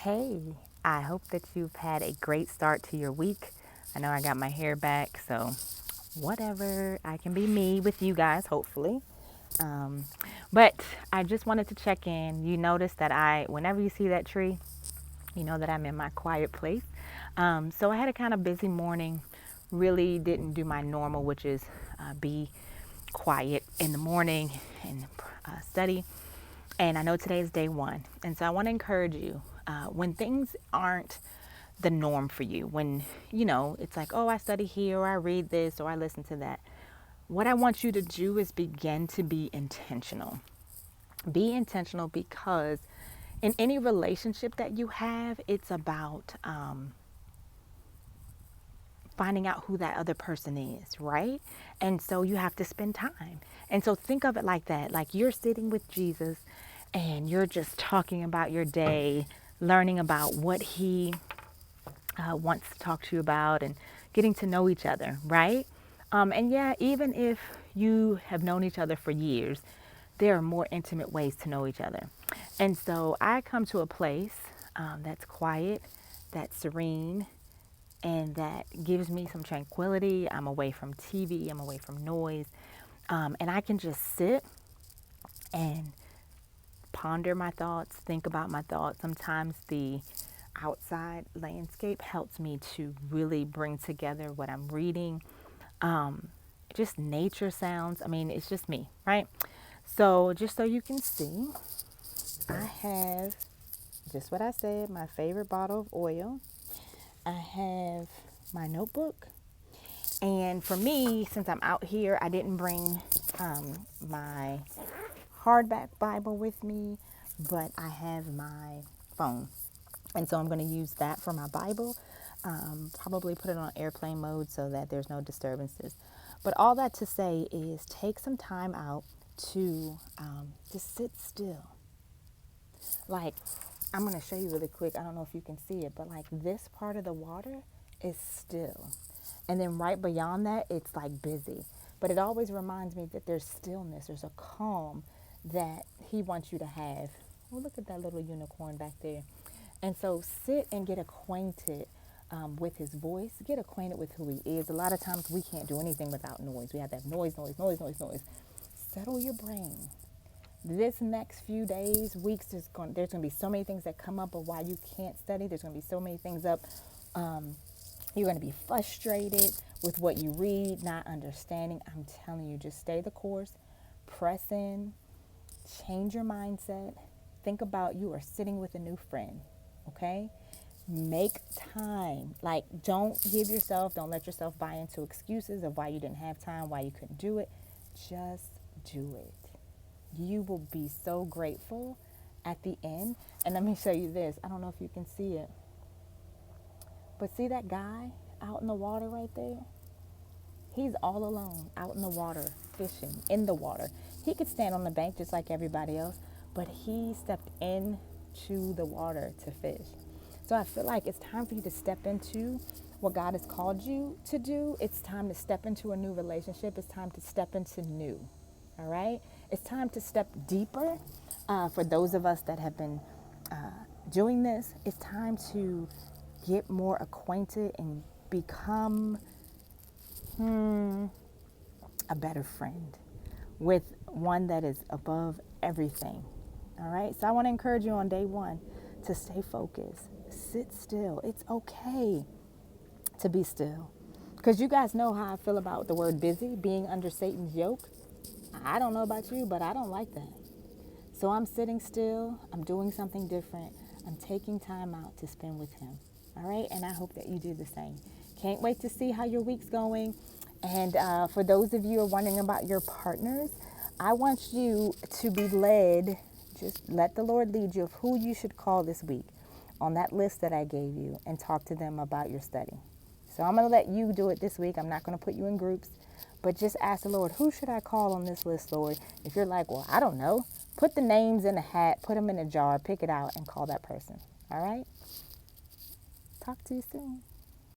Hey, I hope that you've had a great start to your week. I know I got my hair back, so whatever. I can be me with you guys, hopefully. Um, but I just wanted to check in. You notice that whenever you see that tree, you know that I'm in my quiet place. So I had a kind of busy morning. Really didn't do my normal, which is be quiet in the morning and study. And I know today is day one. And so I want to encourage you when things aren't the norm for you, when, it's like, oh, I study here, or I read this, or I listen to that. What I want you to do is begin to be intentional. Be intentional because in any relationship that you have, it's about finding out who that other person is, right? And so you have to spend time. And so think of it like that. Like you're sitting with Jesus and you're just talking about your day, learning about what he wants to talk to you about and getting to know each other, right? And yeah, even if you have known each other for years, there are more intimate ways to know each other. And so I come to a place that's quiet, that's serene, and that gives me some tranquility. I'm away from TV, I'm away from noise, and I can just sit and ponder my thoughts, think about my thoughts. Sometimes the outside landscape helps me to really bring together what I'm reading. Just nature sounds. I mean, it's just me, right? So, just so you can see, I have just what I said, my favorite bottle of oil. I have my notebook. And for me, since I'm out here, I didn't bring my hardback Bible with me, but I have my phone. And so I'm going to use that for my Bible. Probably put it on airplane mode so that there's no disturbances. But all that to say is take some time out to just sit still. Like, I'm going to show you really quick. I don't know if you can see it, but like this part of the water is still. And then right beyond that, it's like busy. But it always reminds me that there's stillness, there's a calm that he wants you to have. Oh, look at that little unicorn back there. And so sit and get acquainted with his voice. Get acquainted with who he is. A lot of times we can't do anything without noise. We have to have noise, noise, noise, noise, noise. Settle your brain. This next few days, weeks, there's going to be so many things that come up of why you can't study. There's going to be so many things up. You're going to be frustrated with what you read, not understanding. I'm telling you, just stay the course, press in, change your mindset. Think about you are sitting with a new friend, okay? Make time. Like, don't let yourself buy into excuses of why you didn't have time, why you couldn't do it. Just do it. You will be so grateful at the end. And let me show you this. I don't know if you can see it. But see that guy out in the water right there? He's all alone out in the water, fishing in the water. He could stand on the bank just like everybody else, but he stepped into the water to fish. So I feel like it's time for you to step into what God has called you to do. It's time to step into a new relationship. It's time to step into new. All right? It's time to step deeper. For those of us that have been doing this, it's time to get more acquainted and become a better friend with one that is above everything. All right. So I want to encourage you on day one to stay focused, sit still. It's okay to be still. Because you guys know how I feel about the word busy, being under Satan's yoke. I don't know about you, but I don't like that. So I'm sitting still. I'm doing something different. I'm taking time out to spend with him. All right. And I hope that you do the same. Can't wait to see how your week's going. And for those of you who are wondering about your partners, I want you to be led. Just let the Lord lead you of who you should call this week on that list that I gave you and talk to them about your study. So I'm going to let you do it this week. I'm not going to put you in groups, but just ask the Lord, who should I call on this list, Lord? If you're like, well, I don't know, put the names in a hat, put them in a jar, pick it out and call that person. All right? Talk to you soon.